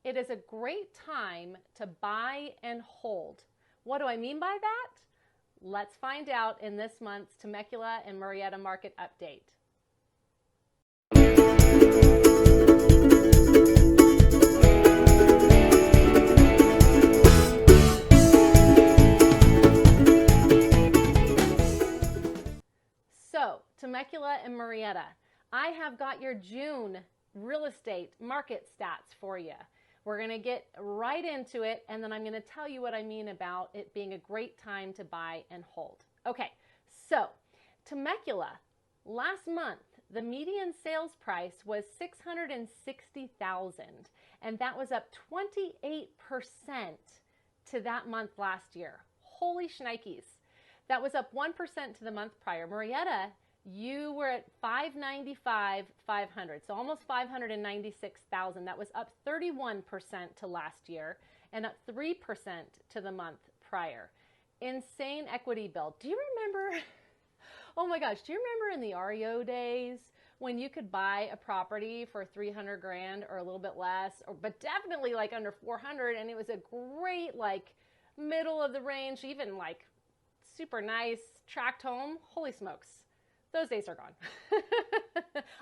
it is a great time to buy and hold. What do I mean by that? Let's find out in this month's Temecula and Murrieta market update. So, Temecula and Murrieta, I have got your June real estate market stats for you. We're going to get right into it, and then I'm going to tell you what I mean about it being a great time to buy and hold. Okay, so Temecula, last month, the median sales price was $660,000, and that was up 28% to that month last year. Holy shnikes. That was up 1% to the month prior. Murrieta, you were at $595,500, so almost $596,000. That was up 31% to last year and up 3% to the month prior. Insane equity build. Do you remember, oh my gosh, do you remember in the REO days when you could buy a property for $300,000 or a little bit less, but definitely like under $400,000, and it was a great like middle of the range, even like super nice tract home? Holy smokes. Those days are gone.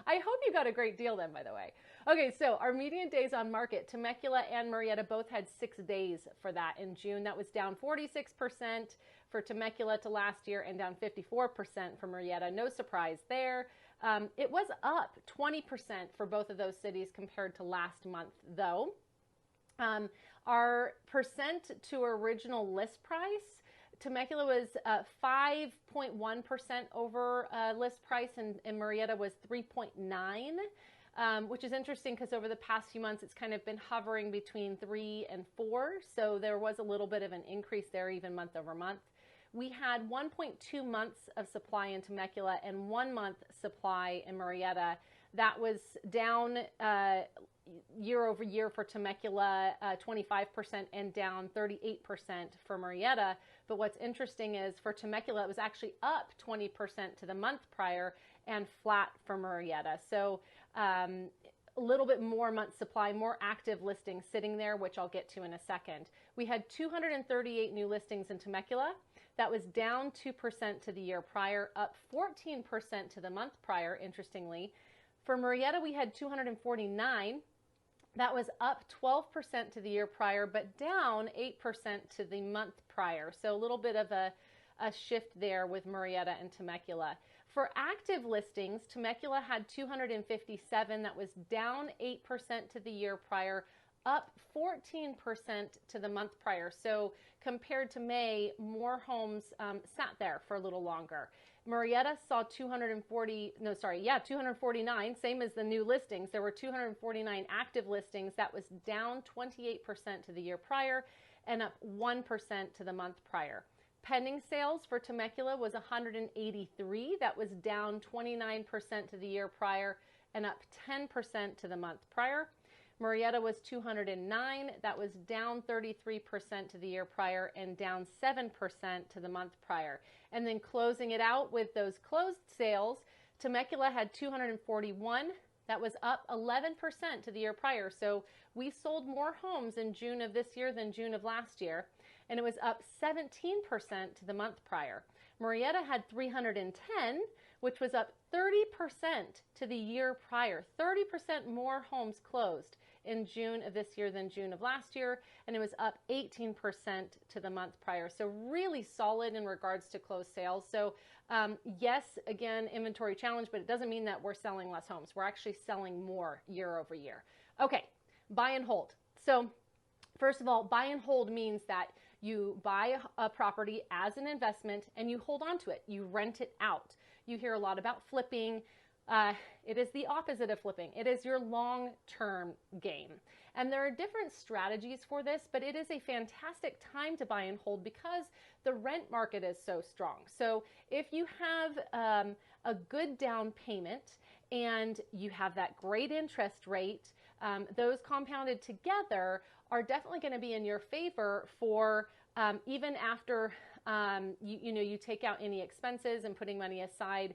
I hope you got a great deal then, by the way. Okay, so our median days on market, Temecula and Murrieta both had 6 days for that in June. That was down 46% for Temecula to last year and down 54% for Murrieta. No surprise there. It was up 20% for both of those cities compared to last month, though. Our percent to original list price, Temecula was 5.1% over list price, and Murrieta was 3.9%, which is interesting because over the past few months it's kind of been hovering between 3 and 4, so there was a little bit of an increase there even month over month. We had 1.2 months of supply in Temecula and 1 month supply in Murrieta. That was down year over year for Temecula, 25%, and down 38% for Murrieta. But what's interesting is for Temecula, it was actually up 20% to the month prior and flat for Murrieta. So a little bit more month supply, more active listings sitting there, which I'll get to in a second. We had 238 new listings in Temecula. That was down 2% to the year prior, up 14% to the month prior, interestingly. For Murrieta, we had 249. That was up 12% to the year prior, but down 8% to the month prior. So a little bit of a shift there with Murrieta and Temecula. For active listings, Temecula had 257. That was down 8% to the year prior, up 14% to the month prior. So compared to May, more homes sat there for a little longer. Murrieta saw 249, same as the new listings. There were 249 active listings. That was down 28% to the year prior and up 1% to the month prior. Pending sales for Temecula was 183. That was down 29% to the year prior and up 10% to the month prior. Murrieta was 209. That was down 33% to the year prior and down 7% to the month prior. And then closing it out with those closed sales, Temecula had 241. That was up 11% to the year prior. So we sold more homes in June of this year than June of last year, and it was up 17% to the month prior. Murrieta had 310, which was up 30% to the year prior. 30% more homes closed in June of this year than June of last year, and it was up 18% to the month prior. So really solid in regards to closed sales. So yes, again, inventory challenge, but it doesn't mean that we're selling less homes. We're actually selling more year over year. Okay, buy and hold. So first of all, buy and hold means that you buy a property as an investment and you hold on to it. You rent it out. You hear a lot about flipping. It is the opposite of flipping. It is your long-term game. And there are different strategies for this, but it is a fantastic time to buy and hold because the rent market is so strong. So if you have a good down payment and you have that great interest rate, those compounded together are definitely going to be in your favor for even after you take out any expenses and putting money aside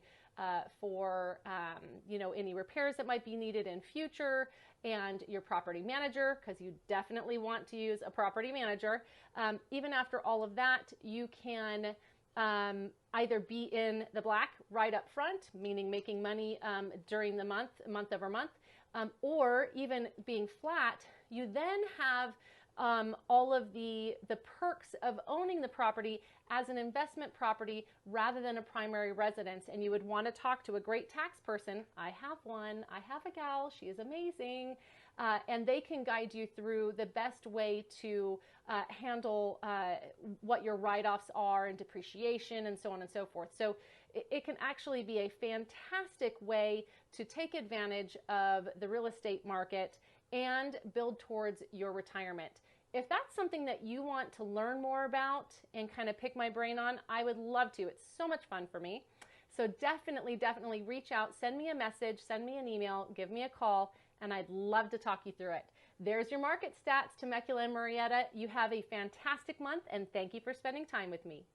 for any repairs that might be needed in future, and your property manager, because you definitely want to use a property manager. Even after all of that, you can either be in the black right up front, meaning making money during the month over month, or even being flat. You then have all of the perks of owning the property as an investment property rather than a primary residence. And you would want to talk to a great tax person. I have one. I have a gal. She is amazing. And they can guide you through the best way to handle what your write-offs are and depreciation and so on and so forth. So it can actually be a fantastic way to take advantage of the real estate market and build towards your retirement. If that's something that you want to learn more about and kind of pick my brain on, I would love to. It's so much fun for me. So definitely reach out, send me a message, send me an email, give me a call, and I'd love to talk you through it. There's your market stats, Temecula and Murrieta. You have a fantastic month, and thank you for spending time with me.